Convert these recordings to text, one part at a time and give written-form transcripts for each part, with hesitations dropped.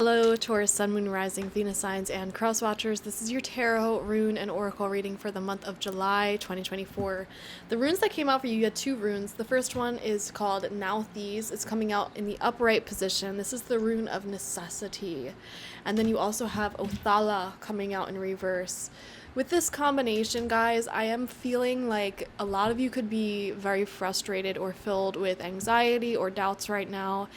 Hello, Taurus, Sun, Moon, Rising, Venus signs, and cross watchers. This is your tarot, rune, and oracle reading for the month of July 2024. The runes that came out for you, you had two runes. The first one is called Nauthies. It's coming out in the upright position. This is the rune of necessity. And then you also have Othala coming out in reverse. With this combination, guys, I am feeling like a lot of you could be very frustrated or filled with anxiety or doubts right now.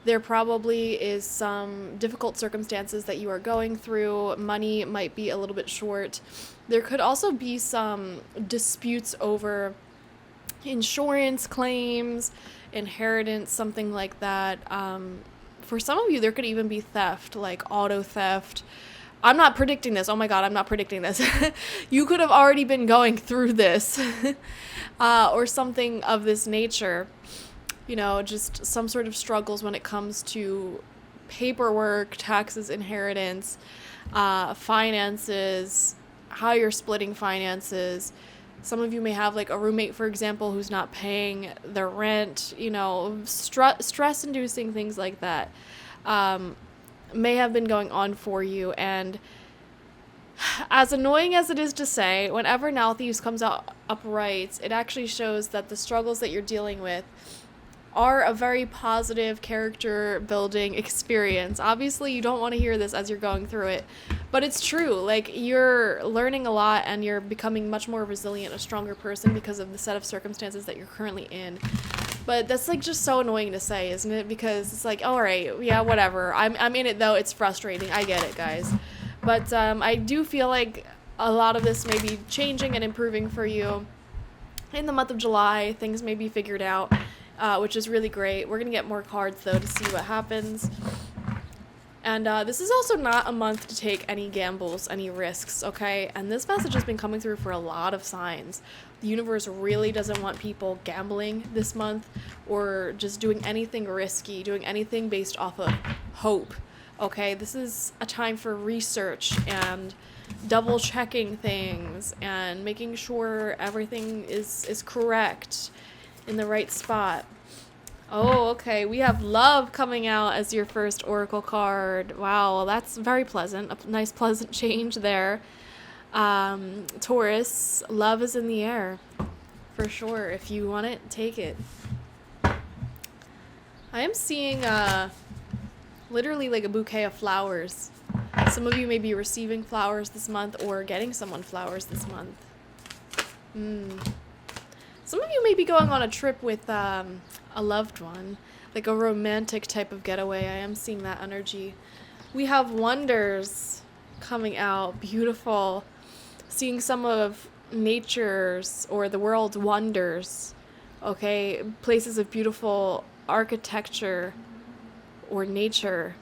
There probably is some difficult circumstances that you are going through. Money might be a little bit short. There could also be some disputes over insurance claims, inheritance, something like that. For some of you, there could even be theft, like auto theft. I'm not predicting this. Oh my God, I'm not predicting this. You could have already been going through this or something of this nature. You know, just some sort of struggles when it comes to paperwork, taxes, inheritance, finances, how you're splitting finances. Some of you may have like a roommate, for example, who's not paying their rent, you know, stress-inducing things like that may have been going on for you. And as annoying as it is to say, whenever Nauthies comes out upright, it actually shows that the struggles that you're dealing with are a very positive character building experience. Obviously, you don't want to hear this as you're going through it, but it's true. Like, you're learning a lot and you're becoming much more resilient, a stronger person because of the set of circumstances that you're currently in. But that's like just so annoying to say, isn't it? Because it's like, all right, yeah, whatever. I'm in it though. It's frustrating. I get it, guys. But I do feel like a lot of this may be changing and improving for you in the month of July. Things may be figured out. Which is really great. We're going to get more cards, though, to see what happens. And this is also not a month to take any gambles, any risks, okay? And this message has been coming through for a lot of signs. The universe really doesn't want people gambling this month or just doing anything risky, doing anything based off of hope, okay? This is a time for research and double-checking things and making sure everything is correct in the right spot. Oh, okay. We have love coming out as your first oracle card. Wow, well, that's very pleasant. A nice pleasant change there. Taurus, love is in the air. For sure. If you want it, take it. I am seeing literally like a bouquet of flowers. Some of you may be receiving flowers this month or getting someone flowers this month. Some of you may be going on a trip with a loved one, like a romantic type of getaway. I am seeing that energy. We have wonders coming out, beautiful. Seeing some of nature's or the world's wonders, okay? Places of beautiful architecture or nature.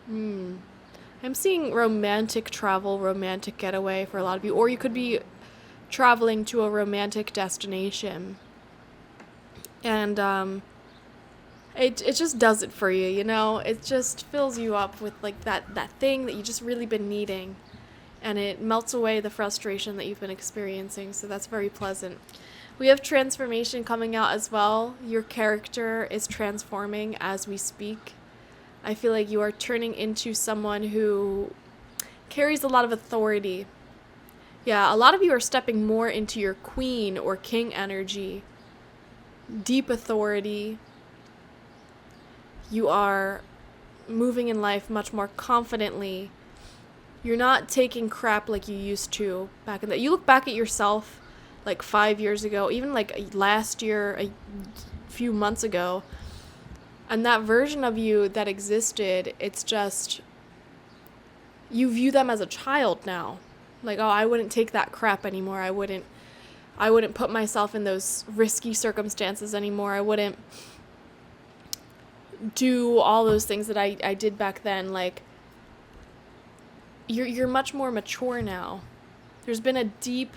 I'm seeing romantic travel, romantic getaway for a lot of you. Or you could be traveling to a romantic destination, and it just does it for you, you know. It just fills you up with like that thing that you just really been needing, and it melts away the frustration that you've been experiencing. So that's very pleasant. We have transformation coming out as well. Your character is transforming as we speak. I feel like you are turning into someone who carries a lot of authority. Yeah, a lot of you are stepping more into your queen or king energy. Deep authority. You are moving in life much more confidently. You're not taking crap like you used to back in the... You look back at yourself like 5 years ago, even like last year, a few months ago, and that version of you that existed, it's just... You view them as a child now. Like, oh, I wouldn't take that crap anymore. I wouldn't put myself in those risky circumstances anymore. I wouldn't do all those things that I did back then. Like, you're much more mature now. There's been a deep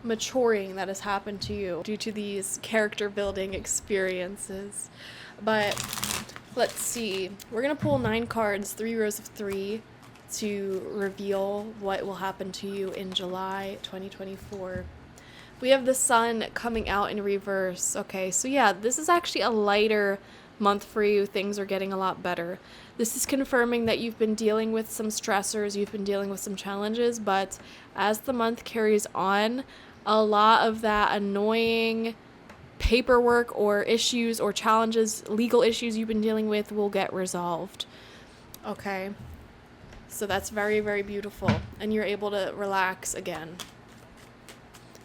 maturing that has happened to you due to these character building experiences. But let's see. We're going to pull 9 cards, 3 rows of 3. To reveal what will happen to you in July 2024. We have the sun coming out in reverse. Okay, so yeah, this is actually a lighter month for you. Things are getting a lot better. This is confirming that you've been dealing with some stressors, you've been dealing with some challenges, but as the month carries on, a lot of that annoying paperwork or issues or challenges, legal issues you've been dealing with will get resolved. Okay? So that's very, very beautiful. And you're able to relax again.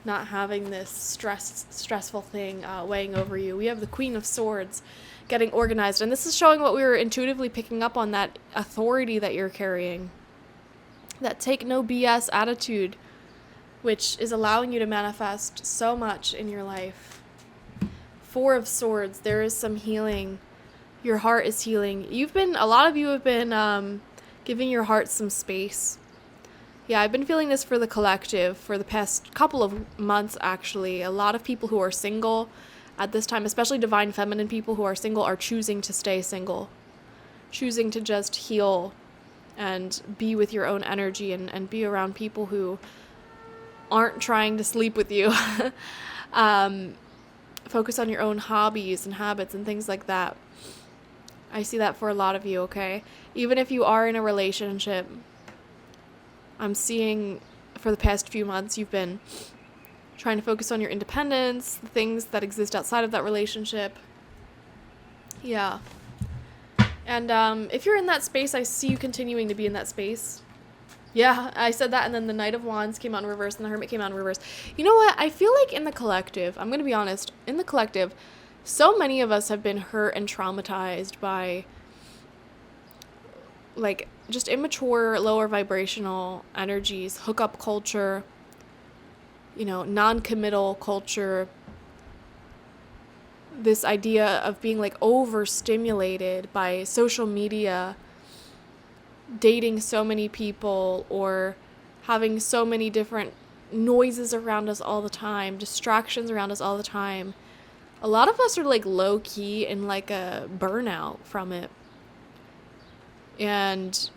Not having this stressful thing weighing over you. We have the Queen of Swords getting organized. And this is showing what we were intuitively picking up on, that authority that you're carrying. That take no BS attitude, which is allowing you to manifest so much in your life. Four of Swords, there is some healing. Your heart is healing. A lot of you have been giving your heart some space. Yeah, I've been feeling this for the collective for the past couple of months, actually. A lot of people who are single at this time, especially divine feminine people who are single, are choosing to stay single. Choosing to just heal and be with your own energy and be around people who aren't trying to sleep with you. Focus on your own hobbies and habits and things like that. I see that for a lot of you, okay? Even if you are in a relationship, I'm seeing for the past few months you've been trying to focus on your independence, the things that exist outside of that relationship. Yeah. And if you're in that space, I see you continuing to be in that space. Yeah, I said that, and then the Knight of Wands came out in reverse, and the Hermit came out in reverse. You know what? I feel like in the collective, I'm going to be honest, in the collective, so many of us have been hurt and traumatized by, like, just immature, lower vibrational energies, hookup culture, non-committal culture, this idea of being, like, overstimulated by social media, dating so many people, or having so many different noises around us all the time, distractions around us all the time. A lot of us are, like, low-key in, like, a burnout from it. And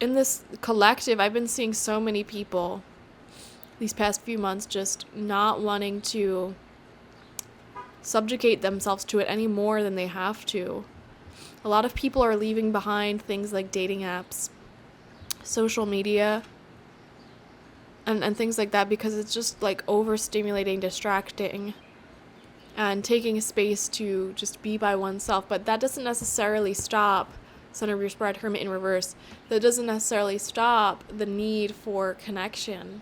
in this collective, I've been seeing so many people these past few months just not wanting to subjugate themselves to it any more than they have to. A lot of people are leaving behind things like dating apps, social media, and things like that, because it's just, like, overstimulating, distracting, and taking space to just be by oneself. But that doesn't necessarily stop, Center of your Spread, Hermit in reverse, that doesn't necessarily stop the need for connection.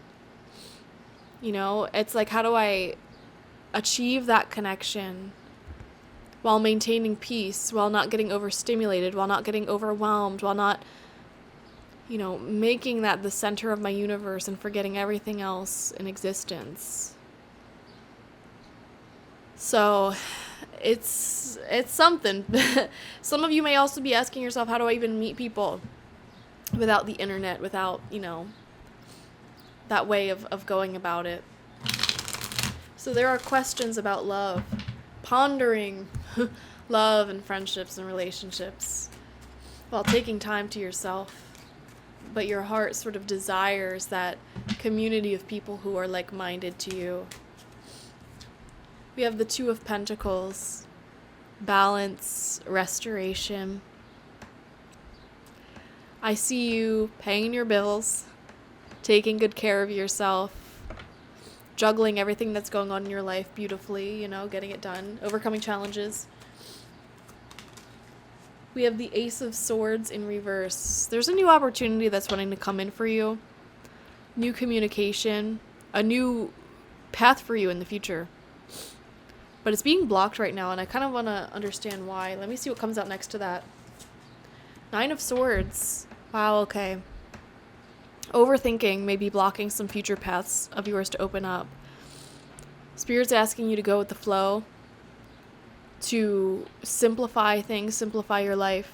It's like, how do I achieve that connection while maintaining peace, while not getting overstimulated, while not getting overwhelmed, while not, making that the center of my universe and forgetting everything else in existence. So it's something. Some of you may also be asking yourself, how do I even meet people without the internet, without, that way of going about it? So there are questions about love, pondering love and friendships and relationships while taking time to yourself. But your heart sort of desires that community of people who are like-minded to you. We have the Two of Pentacles, balance, restoration. I see you paying your bills, taking good care of yourself, juggling everything that's going on in your life beautifully, getting it done, overcoming challenges. We have the Ace of Swords in reverse. There's a new opportunity that's wanting to come in for you. New communication, a new path for you in the future. But it's being blocked right now, and I kind of want to understand why. Let me see what comes out next to that. Nine of Swords. Wow, okay. Overthinking may be blocking some future paths of yours to open up. Spirit's asking you to go with the flow, to simplify things, simplify your life,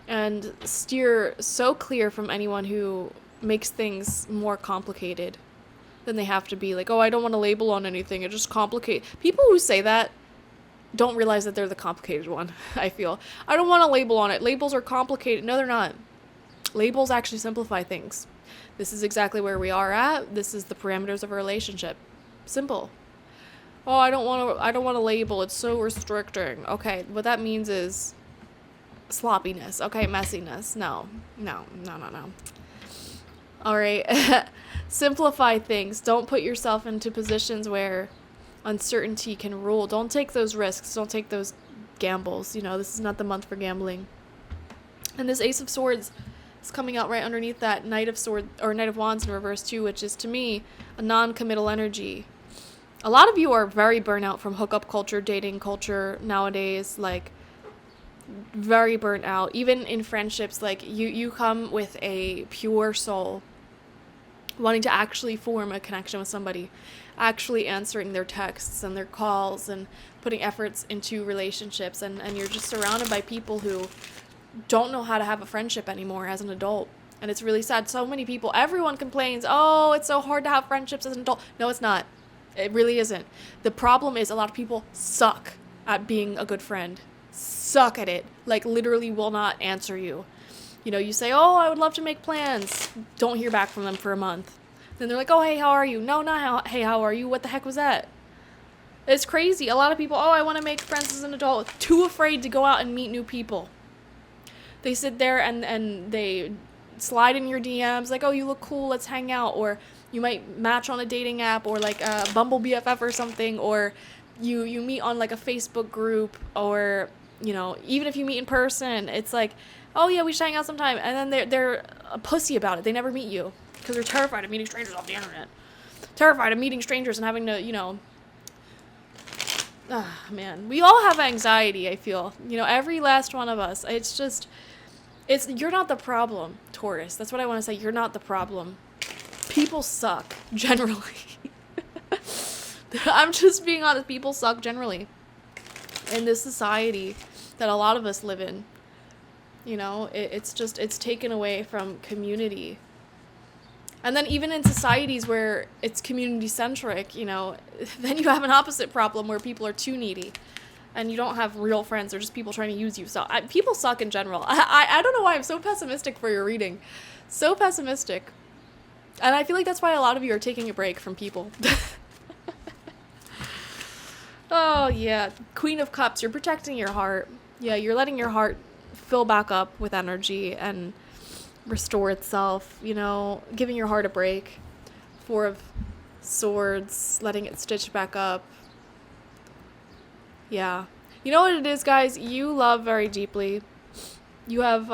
and steer so clear from anyone who makes things more complicated than they have to be. Like, oh, I don't want to label on anything, it just complicate. People who say that don't realize that they're the complicated one, I feel. I don't want to label on it. Labels are complicated. No, they're not. Labels actually simplify things. This is exactly where we are at. This is the parameters of a relationship. Simple. Oh, I don't want to label. It's so restricting. Okay, what that means is sloppiness, okay? Messiness. No. No, no, no, no. All right. Simplify things. Don't put yourself into positions where uncertainty can rule. Don't take those risks. Don't take those gambles. You know, this is not the month for gambling. And this Ace of Swords is coming out right underneath that Knight of Swords or Knight of Wands in reverse too, which is to me a non-committal energy. A lot of you are very burnt out from hookup culture, dating culture nowadays, like very burnt out. Even in friendships, like you come with a pure soul wanting to actually form a connection with somebody, actually answering their texts and their calls and putting efforts into relationships, and you're just surrounded by people who don't know how to have a friendship anymore as an adult. And it's really sad. So many people, everyone complains, oh, it's so hard to have friendships as an adult. No, it's not. It really isn't. The problem is a lot of people suck at being a good friend. Suck at it. Like, literally will not answer you. You know, you say, oh, I would love to make plans. Don't hear back from them for a month. Then they're like, oh, hey, how are you? No, not hey, how are you? What the heck was that? It's crazy. A lot of people, oh, I want to make friends as an adult. Too afraid to go out and meet new people. They sit there and they slide in your DMs like, oh, you look cool, let's hang out. Or you might match on a dating app or like a Bumble BFF or something. Or you meet on like a Facebook group, or, you know, even if you meet in person, it's like, oh yeah, we should hang out sometime. And then they're a pussy about it. They never meet you because they're terrified of meeting strangers off the internet. Terrified of meeting strangers and having to, you know, man, we all have anxiety, I feel. You know, every last one of us. You're not the problem, Taurus. That's what I want to say. You're not the problem. People suck, generally. I'm just being honest. People suck, generally. In this society that a lot of us live in. You know, it's taken away from community. And then even in societies where it's community-centric, you know, then you have an opposite problem where people are too needy. And you don't have real friends. They're just people trying to use you. So people suck in general. I don't know why I'm so pessimistic for your reading. So pessimistic. And I feel like that's why a lot of you are taking a break from people. Oh, yeah. Queen of Cups. You're protecting your heart. Yeah, you're letting your heart fill back up with energy and restore itself. You know, giving your heart a break. Four of Swords. Letting it stitch back up. Yeah. You know what it is, guys? You love very deeply. You have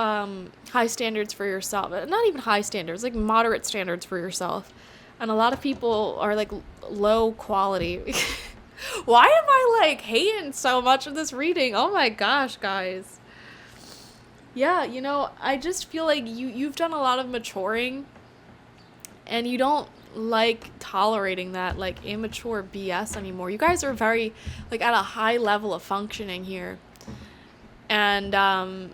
high standards for yourself. Not even high standards, like moderate standards for yourself. And a lot of people are like low quality. Why am I like hating so much of this reading? Oh my gosh, guys. Yeah, you know, I just feel like you've done a lot of maturing. And you don't like tolerating that like immature BS anymore. You guys are very like at a high level of functioning here, and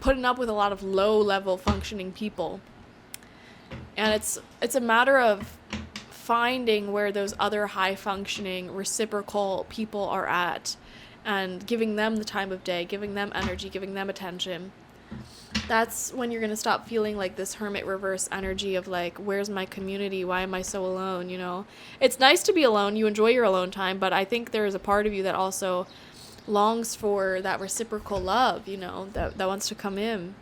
putting up with a lot of low level functioning people. And it's a matter of finding where those other high functioning reciprocal people are at and giving them the time of day, giving them energy, giving them attention. That's when you're going to stop feeling like this hermit reverse energy of like, where's my community? Why am I so alone? You know, it's nice to be alone. You enjoy your alone time, but I think there is a part of you that also longs for that reciprocal love, you know, that wants to come in.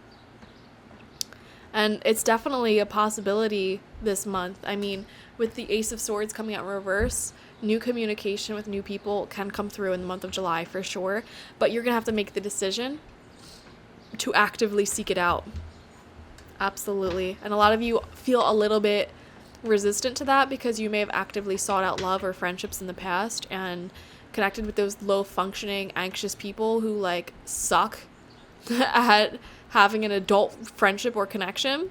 And it's definitely a possibility this month. I mean, with the Ace of Swords coming out in reverse, new communication with new people can come through in the month of July for sure. But you're going to have to make the decision to actively seek it out. Absolutely. And a lot of you feel a little bit resistant to that because you may have actively sought out love or friendships in the past and connected with those low functioning, anxious people who like suck at having an adult friendship or connection.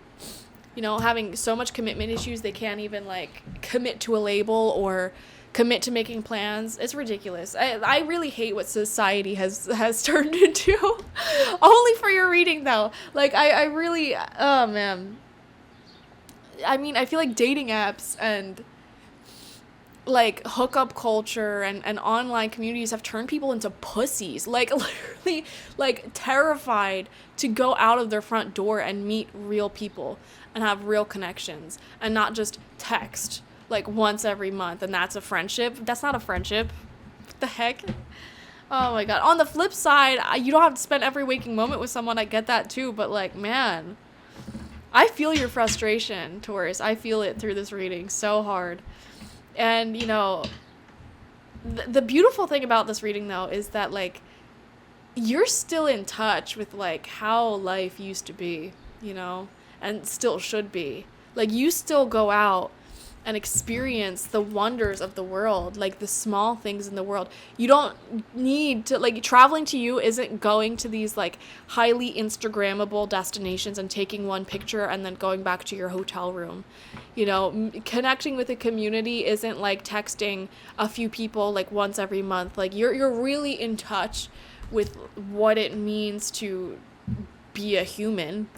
You know, having so much commitment issues they can't even like commit to a label or commit to making plans. It's ridiculous. I really hate what society has turned into. Only for your reading though. Like I really, oh man. I mean, I feel like dating apps and like hookup culture and online communities have turned people into pussies. Like literally like terrified to go out of their front door and meet real people and have real connections and not just text like once every month and that's a friendship. That's not a friendship. What the heck? Oh my God. On the flip side, you don't have to spend every waking moment with someone. I get that too. But like, man, I feel your frustration, Taurus. I feel it through this reading so hard. And, you know, the beautiful thing about this reading, though, is that, like, you're still in touch with, like, how life used to be, you know, and still should be. Like, you still go out and experience the wonders of the world, like the small things in the world. You don't need to, like, traveling to you isn't going to these, like, highly Instagrammable destinations and taking one picture and then going back to your hotel room. You know, connecting with a community isn't like texting a few people like once every month. Like, you're really in touch with what it means to be a human.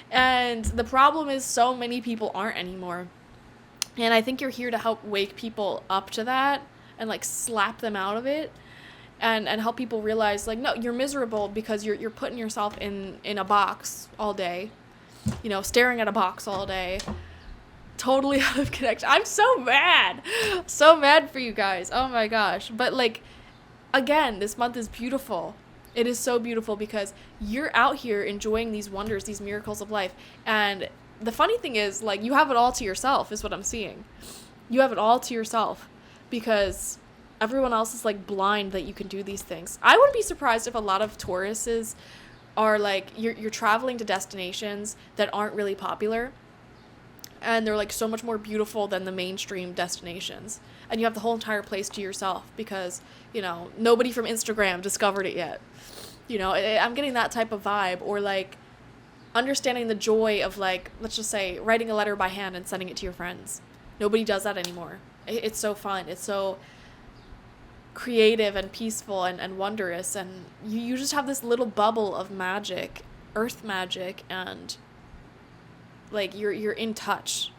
And the problem is so many people aren't anymore. And I think you're here to help wake people up to that and, like, slap them out of it and help people realize, like, no, you're miserable because you're putting yourself in a box all day, you know, staring at a box all day, totally out of connection. I'm so mad. So mad for you guys. Oh my gosh. But, like, again, this month is beautiful. It is so beautiful because you're out here enjoying these wonders, these miracles of life. And the funny thing is, like, you have it all to yourself is what I'm seeing. You have it all to yourself because everyone else is, like, blind that you can do these things. I wouldn't be surprised if a lot of Tauruses are, like, you're traveling to destinations that aren't really popular and they're, like, so much more beautiful than the mainstream destinations. And you have the whole entire place to yourself because, you know, nobody from Instagram discovered it yet. You know, I'm getting that type of vibe. Or, like, understanding the joy of, like, let's just say writing a letter by hand and sending it to your friends. Nobody does that anymore. It's so fun. It's so creative and peaceful and wondrous. And you just have this little bubble of magic, earth magic, and, like, you're in touch.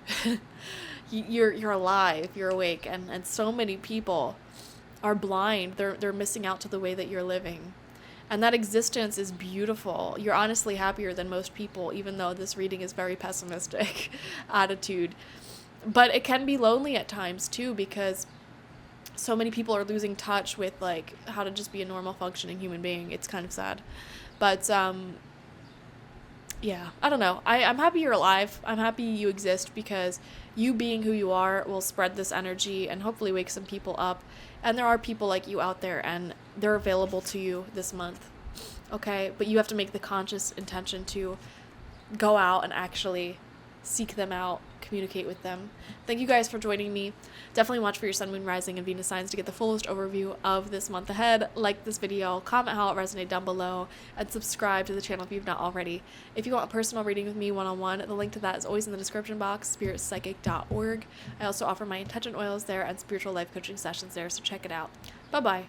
You're alive, you're awake, and so many people are blind. They're missing out to the way that you're living. And that existence is beautiful. You're honestly happier than most people, even though this reading is very pessimistic attitude. But it can be lonely at times too, because so many people are losing touch with, like, how to just be a normal functioning human being. It's kind of sad. But yeah, I don't know. I'm happy you're alive. I'm happy you exist because you being who you are will spread this energy and hopefully wake some people up. And there are people like you out there and they're available to you this month. Okay? But you have to make the conscious intention to go out and actually seek them out, communicate with them. Thank you guys for joining me. Definitely watch for your sun, moon, rising, and Venus signs to get the fullest overview of this month ahead. Like this video, comment how it resonated down below, and subscribe to the channel if you've not already. If you want a personal reading with me one-on-one, the link to that is always in the description box, spiritpsychic.org. I also offer my intention oils there and spiritual life coaching sessions there, so check it out. Bye-bye.